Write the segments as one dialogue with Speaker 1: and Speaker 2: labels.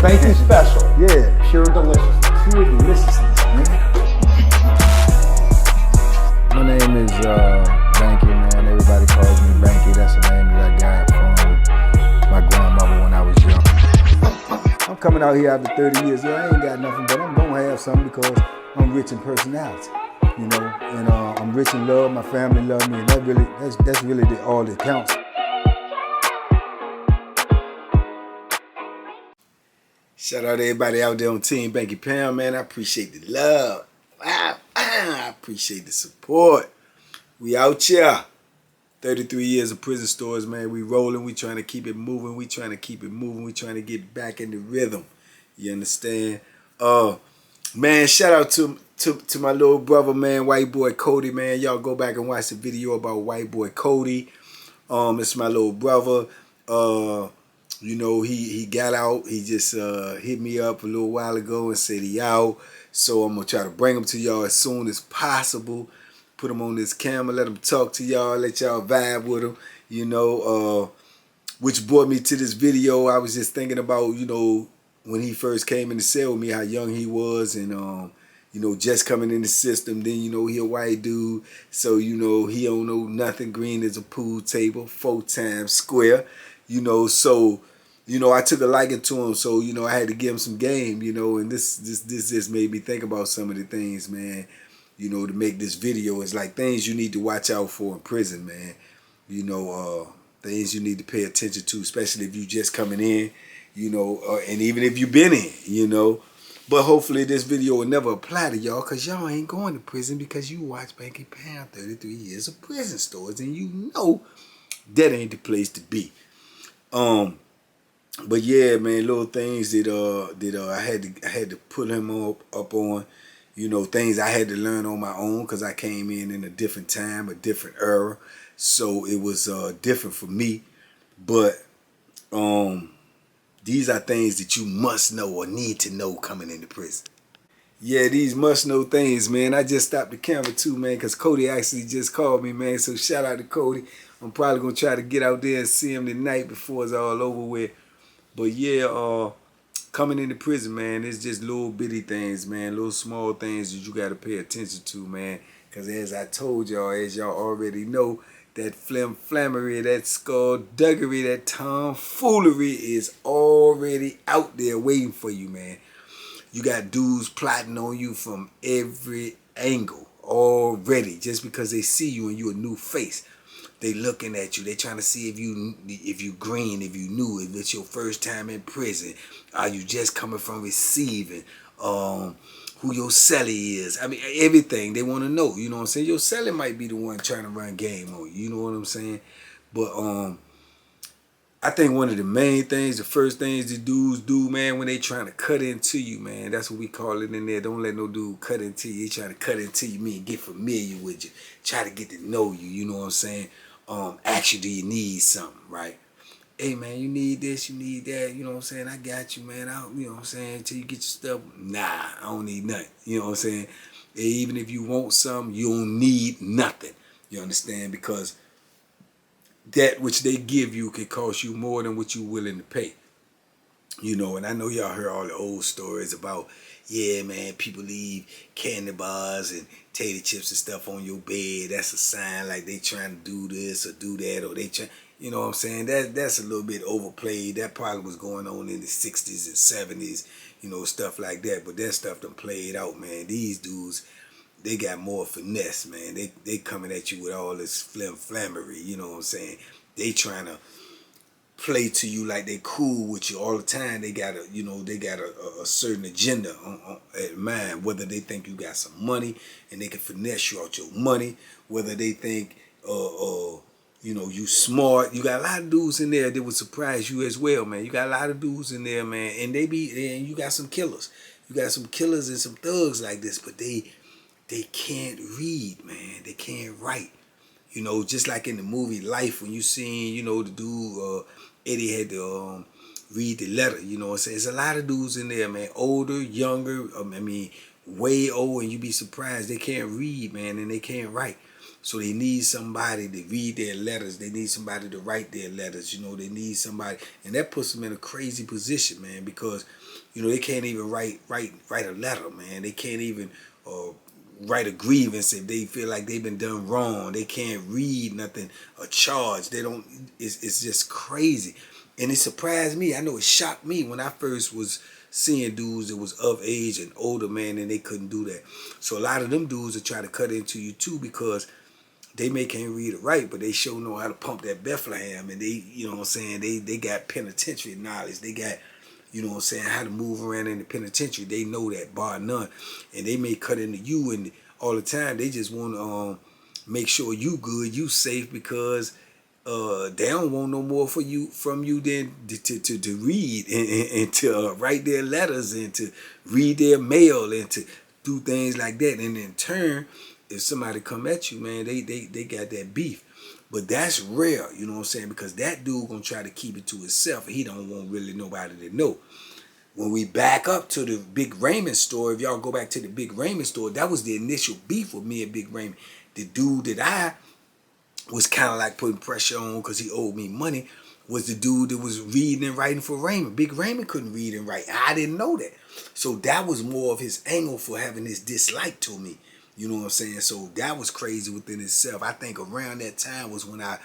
Speaker 1: Banky special.
Speaker 2: Yeah.
Speaker 1: Pure deliciousness.
Speaker 2: Pure deliciousness, man. My name is Banky, man. Everybody calls me Banky. That's the name that I got from my grandmother when I was young. I'm coming out here after 30 years. Yeah, I ain't got nothing, but I'm gonna have something because I'm rich in personality, you know, and I'm rich in love. My family love me, and that's really all that counts.
Speaker 3: Shout out to everybody out there on Team Banky Pound, man. I appreciate the love. I appreciate the support. We out here. 33 years of prison stories, man. We rolling. We trying to keep it moving. We trying to keep it moving. We trying to get back in the rhythm. You understand? Man, shout out to my little brother, man, white boy Cody, man. Y'all go back and watch the video about white boy Cody. It's my little brother. You know, he got out. He just hit me up a little while ago and said he out. So I'm going to try to bring him to y'all as soon as possible. Put him on this camera, let him talk to y'all, let y'all vibe with him, you know. Which brought me to this video. I was just thinking about, you know, when he first came in the cell with me, how young he was and, you know, just coming in the system. Then, you know, he a white dude. So, you know, he don't know nothing. Green as a pool table, 4 times square. You know, so, you know, I took a liking to him, so, you know, I had to give him some game, you know, and this just made me think about some of the things, man, you know, to make this video. It's like things you need to watch out for in prison, man, you know, things you need to pay attention to, especially if you just coming in, you know, and even if you've been in, you know, but hopefully this video will never apply to y'all because y'all ain't going to prison because you watch Banky Pound 33 years of prison stories and you know that ain't the place to be. But yeah, man, little things that I had to put him up on, you know, things I had to learn on my own because I came in a different time, a different era, so it was different for me. But these are things that you must know or need to know coming into prison. Yeah, these must know things, man. I just stopped the camera too, man, because Cody actually just called me, man. So shout out to Cody. I'm probably gonna try to get out there and see him tonight before it's all over with. But yeah, coming into prison, man, it's just little bitty things, man, little small things that you gotta pay attention to, man. Cause as I told y'all, as y'all already know, that flammery, that skullduggery, that tomfoolery is already out there waiting for you, man. You got dudes plotting on you from every angle already, just because they see you and you a new face. They looking at you. They trying to see if you green, if you new, if it's your first time in prison. Are you just coming from receiving? Who your cellie is. I mean, everything they want to know. You know what I'm saying? Your cellie might be the one trying to run game on you. You know what I'm saying? But I think one of the main things, the first things the dudes do, man, when they trying to cut into you, man, that's what we call it in there. Don't let no dude cut into you. They trying to cut into you, mean get familiar with you. Try to get to know you, you know what I'm saying? Ask you, do you need something, right? Hey, man, you need this, you need that, you know what I'm saying? I got you, man. You know what I'm saying? Until you get your stuff, nah, I don't need nothing. You know what I'm saying? Even if you want something, you don't need nothing. You understand? Because that which they give you can cost you more than what you're willing to pay. You know, and I know y'all heard all the old stories about, yeah, man, people leave candy bars and tater chips and stuff on your bed. That's a sign like they trying to do this or do that, or they trying, you know what I'm saying? That's a little bit overplayed. That probably was going on in the 60s and 70s, you know, stuff like that. But that stuff done played out, man. These dudes, they got more finesse, man. They coming at you with all this flammery, you know what I'm saying? They trying to play to you like they cool with you all the time. They got a certain agenda at mind. Whether they think you got some money and they can finesse you out your money, whether they think you know, you smart. You got a lot of dudes in there that would surprise you as well, man. You got a lot of dudes in there, man, and you got some killers. You got some killers and some thugs like this, but they can't read, man. They can't write. You know, just like in the movie Life, when you seen, you know, the dude, Eddie had to read the letter, you know what I'm saying? There's a lot of dudes in there, man, older, younger, I mean, way old, and you be surprised they can't read, man, and they can't write. So they need somebody to read their letters. They need somebody to write their letters. You know, they need somebody, and that puts them in a crazy position, man, because, you know, they can't even write a letter, man. They can't even write a grievance if they feel like they've been done wrong. They can't read nothing, a charge. They don't. It's just crazy, and it surprised me. I know it shocked me when I first was seeing dudes that was of age and older, man, and they couldn't do that. So a lot of them dudes will try to cut into you too, because they may can't read or write, but they sure know how to pump that Bethlehem, and they, you know what I'm saying, they got penitentiary knowledge. They got, you know what I'm saying, how to move around in the penitentiary. They know that, bar none. And they may cut into you, and all the time they just want to make sure you good, you safe, because they don't want no more from you than to read and to write their letters and to read their mail and to do things like that. And in turn, if somebody come at you, man, they got that beef. But that's rare, you know what I'm saying, because that dude gonna try to keep it to himself, and he don't want really nobody to know. When we back up to the Big Raymond story, if y'all go back to the Big Raymond story, that was the initial beef with me and Big Raymond. The dude that I was kind of like putting pressure on because he owed me money was the dude that was reading and writing for Raymond. Big Raymond couldn't read and write. I didn't know that. So that was more of his angle for having this dislike to me. You know what I'm saying? So that was crazy within itself. I think around that time was when I,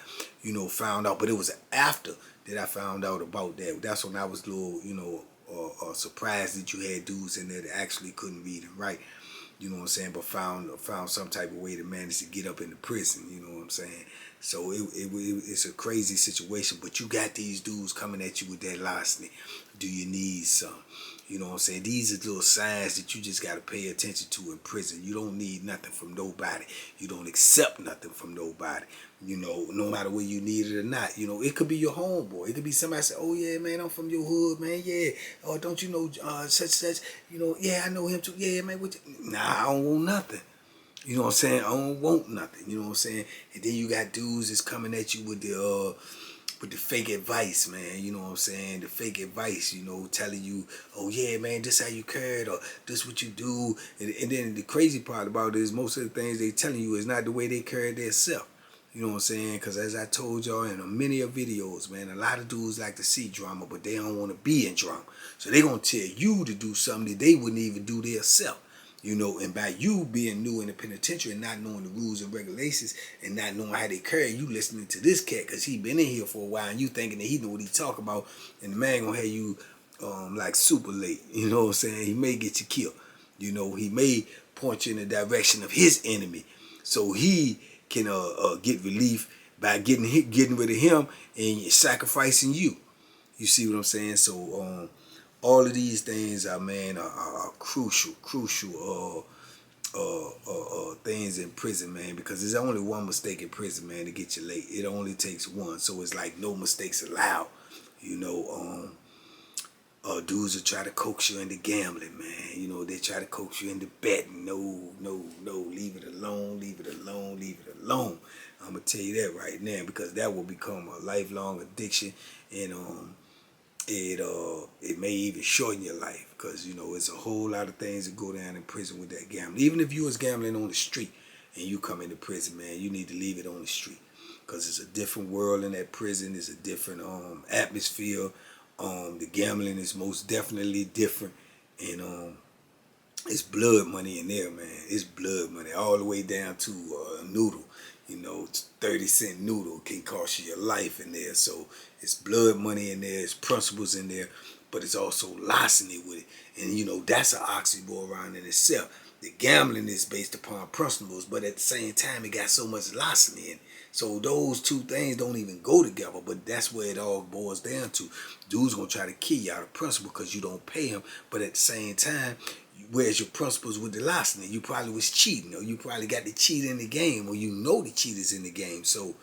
Speaker 3: you know, found out. But it was after that I found out about that. That's when I was a little, you know, surprised that you had dudes in there that actually couldn't read and write. You know what I'm saying? But found some type of way to manage to get up in the prison. You know what I'm saying? So it's a crazy situation. But you got these dudes coming at you with that larceny. Do you need some? You know what I'm saying? These are little signs that you just got to pay attention to in prison. You don't need nothing from nobody. You don't accept nothing from nobody. You know, no matter whether you need it or not. You know, it could be your homeboy. It could be somebody say, oh, yeah, man, I'm from your hood, man. Yeah. Oh, don't you know such. You know, yeah, I know him too. Yeah, man. Nah, I don't want nothing. You know what I'm saying? I don't want nothing. You know what I'm saying? And then you got dudes that's coming at you with the fake advice, man. You know what I'm saying? The fake advice, you know, telling you, oh yeah, man, this how you carry it, or this what you do. And then the crazy part about it is most of the things they telling you is not the way they carry their self. You know what I'm saying? Because as I told y'all in many of videos, man, a lot of dudes like to see drama, but they don't want to be in drama. So they going to tell you to do something that they wouldn't even do themselves. You know, and by you being new in the penitentiary and not knowing the rules and regulations and not knowing how they carry, you listening to this cat because he been in here for a while and you thinking that he know what he talk about, and the man gonna have you like super late. You know what I'm saying? He may get you killed. You know, he may point you in the direction of his enemy, so he can get relief by getting rid of him and sacrificing you. You see what I'm saying? So all of these things are, man, are crucial things in prison, man, because there's only one mistake in prison, man, to get you late. It only takes one, so it's like no mistakes allowed. You know, dudes will try to coax you into gambling, man. You know, they try to coax you into betting. No, leave it alone, leave it alone, leave it alone. I'm gonna tell you that right now, because that will become a lifelong addiction, and it may even shorten your life, because you know it's a whole lot of things that go down in prison with that gambling. Even if you was gambling on the street and you come into prison, man, you need to leave it on the street, because it's a different world in that prison. It's a different atmosphere. The gambling is most definitely different, and it's blood money in there, man. It's blood money all the way down to a noodle. You know, 30-cent noodle can cost you your life in there. So it's blood money in there, it's principles in there, but it's also larceny with it. And you know, that's an oxymoron in itself. The gambling is based upon principles, but at the same time, it got so much larceny in it. So those two things don't even go together, but that's where it all boils down to. Dude's gonna try to kill you out of principle because you don't pay him, but at the same time, where's your principles with the larceny? You probably was cheating, or you probably got the cheat in the game, or you know the cheat is in the game. So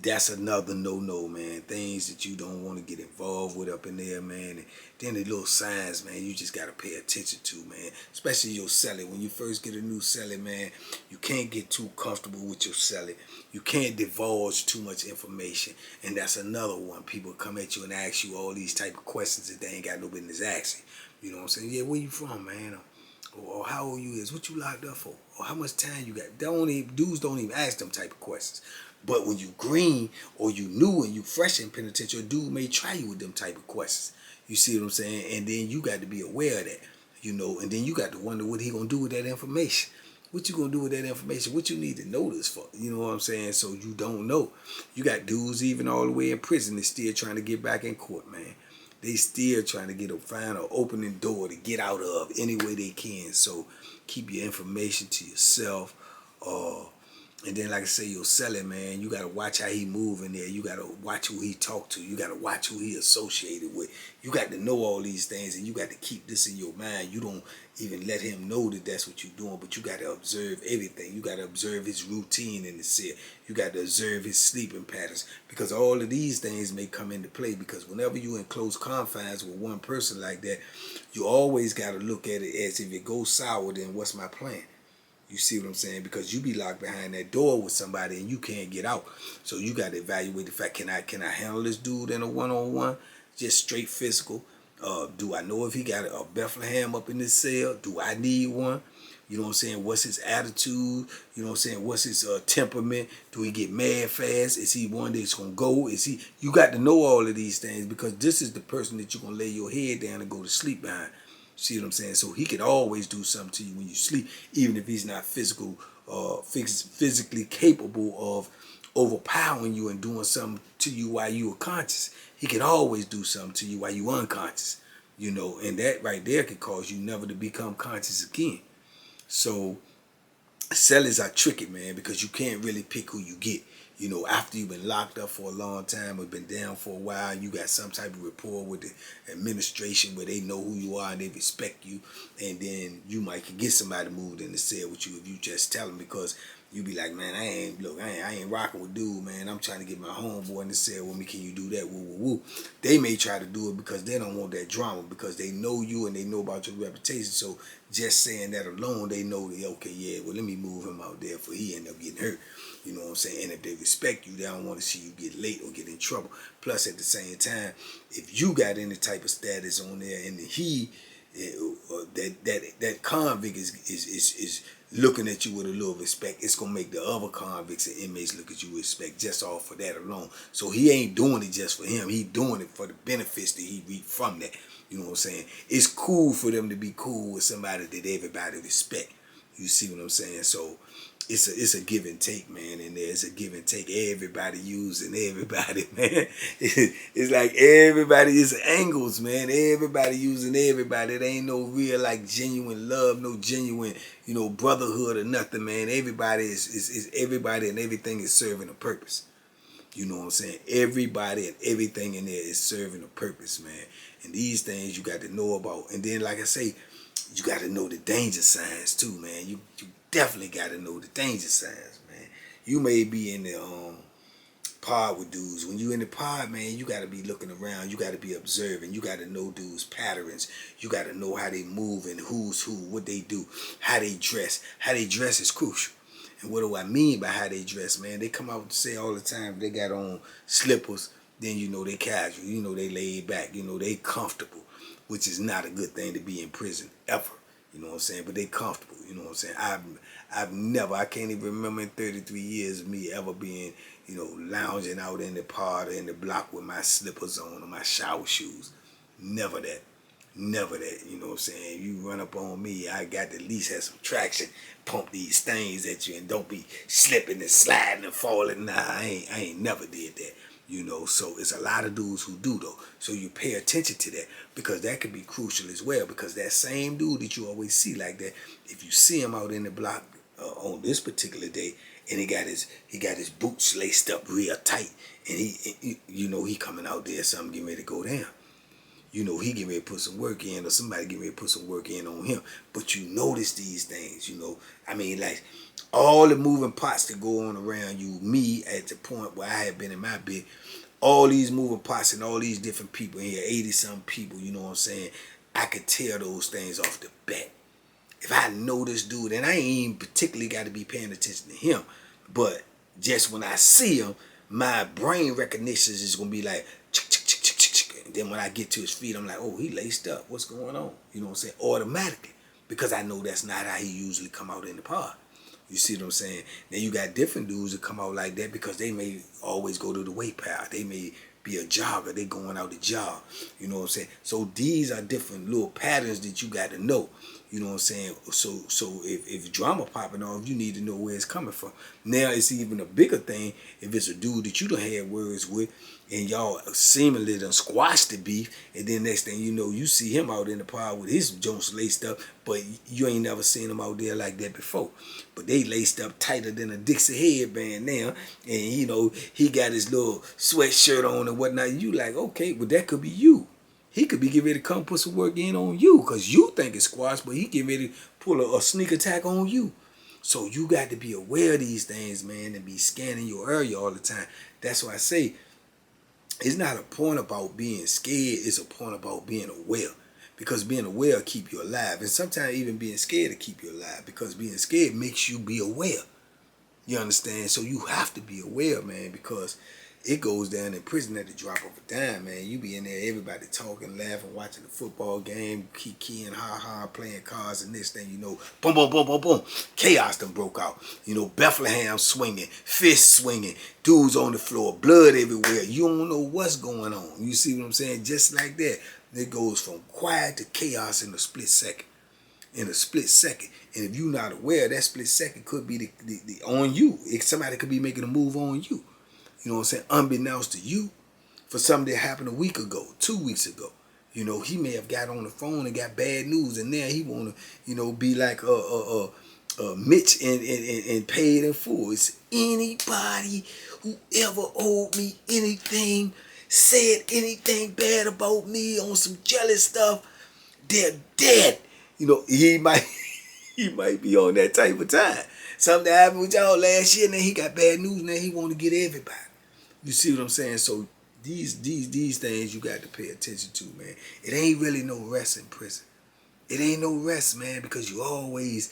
Speaker 3: that's another no-no, man. Things that you don't want to get involved with up in there, man. And then the little signs, man, you just got to pay attention to, man. Especially your cellie. When you first get a new cellie, man, you can't get too comfortable with your cellie. You can't divulge too much information. And that's another one. People come at you and ask you all these type of questions that they ain't got no business asking. You know what I'm saying? Yeah, where you from, man? or how old you is, what you locked up for, or how much time you got. Dudes don't even ask them type of questions. But when you green or you new and you fresh in penitentiary, a dude may try you with them type of questions. You see what I'm saying? And then you got to be aware of that, and then you got to wonder what he gonna do with that information. What you gonna do with that information? What you need to know this for? You know what I'm saying? So you don't know. You got dudes even all the way in prison that's still trying to get back in court, man. They still trying to find an opening door to get out of any way they can. So keep your information to yourself. And then, like I say, your selling, man, you got to watch how he move in there. You got to watch who he talk to. You got to watch who he associated with. You got to know all these things, and you got to keep this in your mind. You don't even let him know that that's what you're doing, but you got to observe everything. You got to observe his routine in the cell. You got to observe his sleeping patterns, because all of these things may come into play, because whenever you're in close confines with one person like that, you always got to look at it as, if it goes sour, then what's my plan? You see what I'm saying? Because you be locked behind that door with somebody and you can't get out. So you got to evaluate the fact, can I handle this dude in a one-on-one? Just straight physical. Do I know if he got a Bethlehem up in this cell? Do I need one? You know what I'm saying? What's his attitude? You know what I'm saying? What's his temperament? Do he get mad fast? Is he one that's going to go? You got to know all of these things, because this is the person that you're going to lay your head down and go to sleep behind. See what I'm saying? So he could always do something to you when you sleep, even if he's not physically capable of overpowering you and doing something to you while you are conscious. He can always do something to you while you unconscious, and that right there could cause you never to become conscious again. So sellers are tricky, man, because you can't really pick who you get. After you've been locked up for a long time or been down for a while, you got some type of rapport with the administration where they know who you are and they respect you, and then you might get somebody moved in the cell with you if you just tell them, because you be like, man, I ain't rocking with dude, man. I'm trying to get my homeboy in the cell with me. Can you do that? Woo, woo, woo. They may try to do it because they don't want that drama, because they know you and they know about your reputation. So just saying that alone, they know that, okay, yeah, well, let me move him out there for he end up getting hurt. You know what I'm saying? And if they respect you, they don't want to see you get late or get in trouble. Plus, at the same time, if you got any type of status on there and that convict is looking at you with a little respect, it's gonna make the other convicts and inmates look at you with respect just off for that alone. So he ain't doing it just for him. He doing it for the benefits that he reap from that. You know what I'm saying? It's cool for them to be cool with somebody that everybody respect. You see what I'm saying? So it's a give and take, man, and there's a give and take. Everybody using everybody, man. It's like everybody is angles, man. Everybody using everybody. It ain't no real genuine love, no genuine, brotherhood or nothing, man. Everybody is everybody, and everything is serving a purpose. You know what I'm saying? Everybody and everything in there is serving a purpose, man. And these things you got to know about. And then, like I say, you got to know the danger signs too, man. You definitely got to know the danger signs, man. You may be in the pod with dudes. When you in the pod, man, you got to be looking around. You got to be observing. You got to know dudes' patterns. You got to know how they move and who's who, what they do, how they dress. How they dress is crucial. And what do I mean by how they dress, man? They come out and say all the time they got on slippers, then they casual, they laid back, they comfortable, which is not a good thing to be in prison ever. You know what I'm saying? But they comfortable. You know what I'm saying? I can't even remember in 33 years of me ever being, lounging out in the pod or in the block with my slippers on or my shower shoes. Never that. Never that. You know what I'm saying? You run up on me, I got to at least have some traction, pump these things at you, and don't be slipping and sliding and falling. Nah, I ain't never did that. So it's a lot of dudes who do, though. So you pay attention to that, because that could be crucial as well, because that same dude that you always see like that, if you see him out in the block on this particular day, and he got his boots laced up real tight, and he coming out there, something getting ready to go down. He getting ready to put some work in, or somebody getting ready to put some work in on him. But you notice these things, all the moving parts that go on around you, me at the point where I had been in my bed, all these moving parts and all these different people in here, 80-some people, you know what I'm saying? I could tell those things off the bat. If I know this dude, and I ain't even particularly got to be paying attention to him, but just when I see him, my brain recognition is going to be like, and then when I get to his feet, I'm like, oh, he laced up. What's going on? You know what I'm saying? Automatically. because I know that's not how he usually come out in the pod. You see what I'm saying? Now you got different dudes that come out like that because they may always go to the weight pile. They may be a jogger. They going out to jog. You know what I'm saying? So these are different little patterns that you got to know. You know what I'm saying? So if drama popping off, you need to know where it's coming from. Now it's even a bigger thing if it's a dude that you done had words with and y'all seemingly done squashed the beef, and then next thing you know, you see him out in the pod with his joints laced up, but you ain't never seen him out there like that before. But they laced up tighter than a Dixie headband now, and you know, he got his little sweatshirt on and whatnot. You like, okay, well that could be you. He could be getting ready to come put some work in on you because you think it's squash, but he getting ready to pull a sneak attack on you. So you got to be aware of these things, man, and be scanning your area all the time. That's why I say it's not a point about being scared. It's a point about being aware. Because being aware will keep you alive. And sometimes even being scared will keep you alive. Because being scared makes you be aware. You understand? So you have to be aware, man, because it goes down in prison at the drop of a dime, man. You be in there, everybody talking, laughing, watching the football game, kiki-keying, ha-ha, playing cards, and this thing, you know, boom, boom, boom, boom, boom. Chaos done broke out. You know, Bethlehem swinging, fists swinging, dudes on the floor, blood everywhere. You don't know what's going on. You see what I'm saying? Just like that. It goes from quiet to chaos in a split second. In a split second. And if you're not aware, that split second could be the on you. Somebody could be making a move on you. You know what I'm saying? Unbeknownst to you, for something that happened a week ago, 2 weeks ago. You know, he may have got on the phone and got bad news, and now he want to, you know, be like Mitch and paid in full. It's anybody who ever owed me anything, said anything bad about me on some jealous stuff, they're dead. You know, he might be on that type of time. Something happened with y'all last year, and then he got bad news, and then he want to get everybody. You see what I'm saying? So these things you got to pay attention to, man. It ain't really no rest in prison. It ain't no rest, man, because you always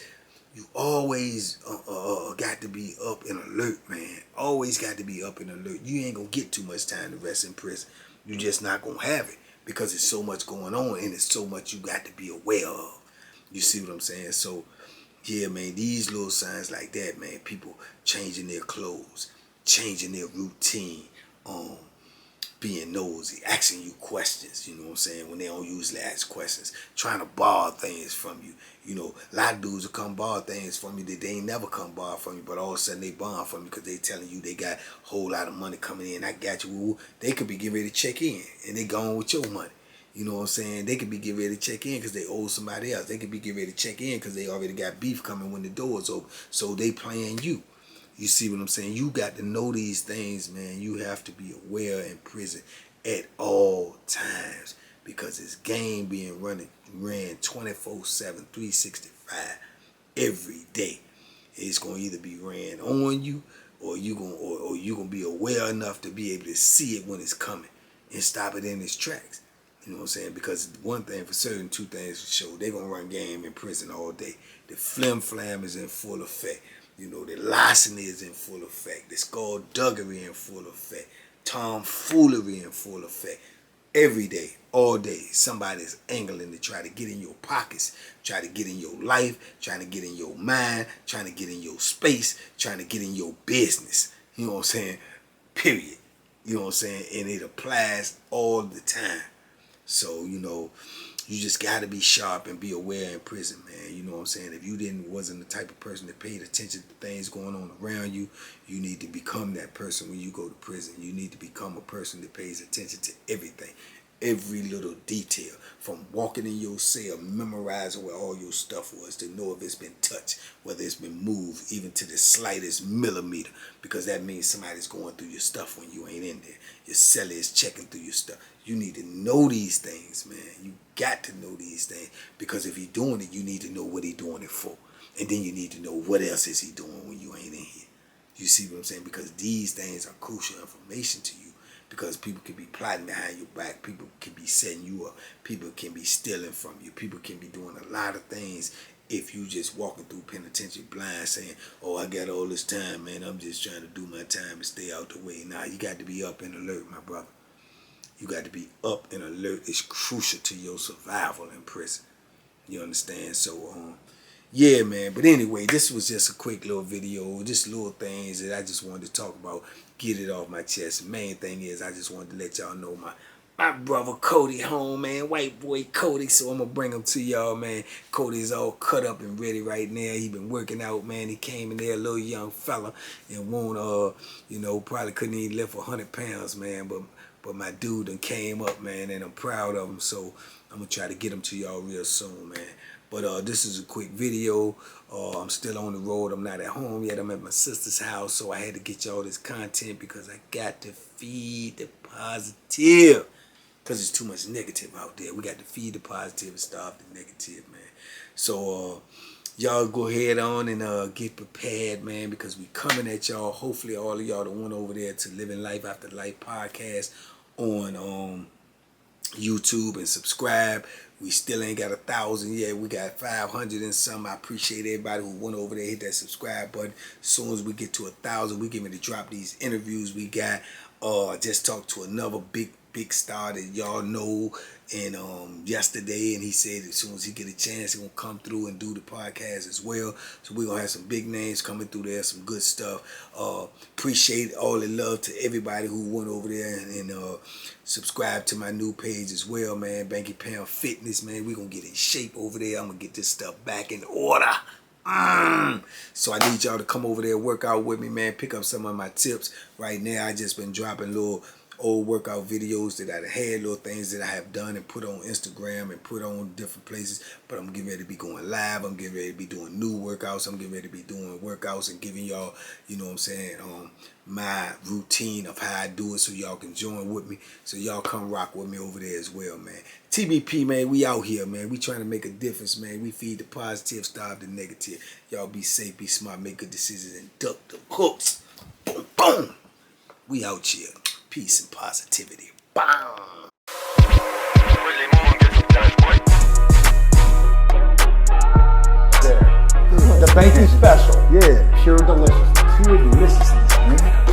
Speaker 3: got to be up and alert, man. Always got to be up and alert. You ain't gonna get too much time to rest in prison. You just not gonna have it because there's so much going on and it's so much you got to be aware of. You see what I'm saying? So yeah, man, these little signs like that, man, people changing their clothes, changing their routine, being nosy, asking you questions, you know what I'm saying, when they don't usually ask questions, trying to borrow things from you. You know, a lot of dudes will come borrow things from you that they ain't never come borrow from you, but all of a sudden they borrow from you because they telling you they got a whole lot of money coming in. I got you. They could be getting ready to check in and they gone with your money. You know what I'm saying? They could be getting ready to check in because they owe somebody else. They could be getting ready to check in because they already got beef coming when the door's open. So they playing you. You see what I'm saying? You got to know these things, man. You have to be aware in prison at all times because this game being ran 24/7, 365 every day. It's gonna either be ran on you or you gonna be aware enough to be able to see it when it's coming and stop it in its tracks. You know what I'm saying? Because one thing for certain, two things for sure. They're going to run game in prison all day. The flim-flam is in full effect. You know, the larceny is in full effect. The skullduggery in full effect. Tomfoolery in full effect. Every day, all day, somebody's angling to try to get in your pockets, try to get in your life, trying to get in your mind, trying to get in your space, trying to get in your business. You know what I'm saying? Period. You know what I'm saying? And it applies all the time. So, you know, you just got to be sharp and be aware in prison, man. You know what I'm saying? If you wasn't the type of person that paid attention to things going on around you, you need to become that person when you go to prison. You need to become a person that pays attention to everything, every little detail, from walking in your cell, memorizing where all your stuff was, to know if it's been touched, whether it's been moved, even to the slightest millimeter, because that means somebody's going through your stuff when you ain't in there. Your celly is checking through your stuff. You need to know these things, man. You got to know these things, because if he's doing it, you need to know what he's doing it for. And then you need to know what else is he doing when you ain't in here. You see what I'm saying? Because these things are crucial information to you. Because people can be plotting behind your back. People can be setting you up. People can be stealing from you. People can be doing a lot of things if you just walking through penitentiary blind saying, oh, I got all this time, man. I'm just trying to do my time and stay out the way. Nah, you got to be up and alert, my brother. You got to be up and alert. It's crucial to your survival in prison. You understand? So, yeah, man. But anyway, this was just a quick little video, just little things that I just wanted to talk about, get it off my chest. The main thing is I just wanted to let y'all know my brother Cody home, man. White boy Cody. So I'm going to bring him to y'all, man. Cody's all cut up and ready right now. He been working out, man. He came in there, a little young fella, and won't, you know, probably couldn't even lift 100 pounds, man. But my dude done came up, man, and I'm proud of him. So I'm going to try to get him to y'all real soon, man. But this is a quick video. I'm still on the road. I'm not at home yet. I'm at my sister's house. So I had to get y'all this content because I got to feed the positive. Because there's too much negative out there. We got to feed the positive and stop the negative, man. So y'all go ahead on and get prepared, man, because we coming at y'all. Hopefully all of y'all that went over there to Living Life After Life podcast on YouTube and subscribe. We still ain't got 1,000 yet. We got 500 and some. I appreciate everybody who went over there, hit that subscribe button. As soon as we get to 1,000, we get ready to drop these interviews we got. Just talked to another big star that y'all know, and yesterday, and he said as soon as he get a chance, he gonna come through and do the podcast as well. So we gonna have some big names coming through there, some good stuff. Appreciate all the love to everybody who went over there and subscribe to my new page as well, man. Banky Pound Fitness, man. We gonna get in shape over there. I'm gonna get this stuff back in order. So I need y'all to come over there, work out with me, man. Pick up some of my tips. Right now, I just been dropping little old workout videos that I had, little things that I have done and put on Instagram and put on different places. But I'm getting ready to be going live. I'm getting ready to be doing new workouts. I'm getting ready to be doing workouts and giving y'all, you know what I'm saying, my routine of how I do it so y'all can join with me. So y'all come rock with me over there as well, man. TBP, man, we out here, man. We trying to make a difference, man. We feed the positive, starve the negative. Y'all be safe, be smart, make good decisions, and duck the hooks. Boom, boom. We out here. Peace and positivity. Bam.
Speaker 1: The Banky special.
Speaker 2: Yeah.
Speaker 1: Pure deliciousness.
Speaker 2: Pure deliciousness, man.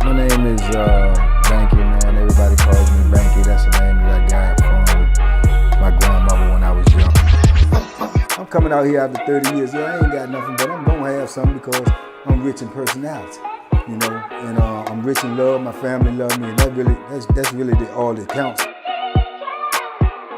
Speaker 2: My name is Banky, man. Everybody calls me Banky. That's the name that I got from my grandmother when I was young. I'm coming out here after 30 years. Yeah, I ain't got nothing, but I'm gonna have something because I'm rich in personality. You know, and I'm rich in love. My family love me, and that's really all that counts.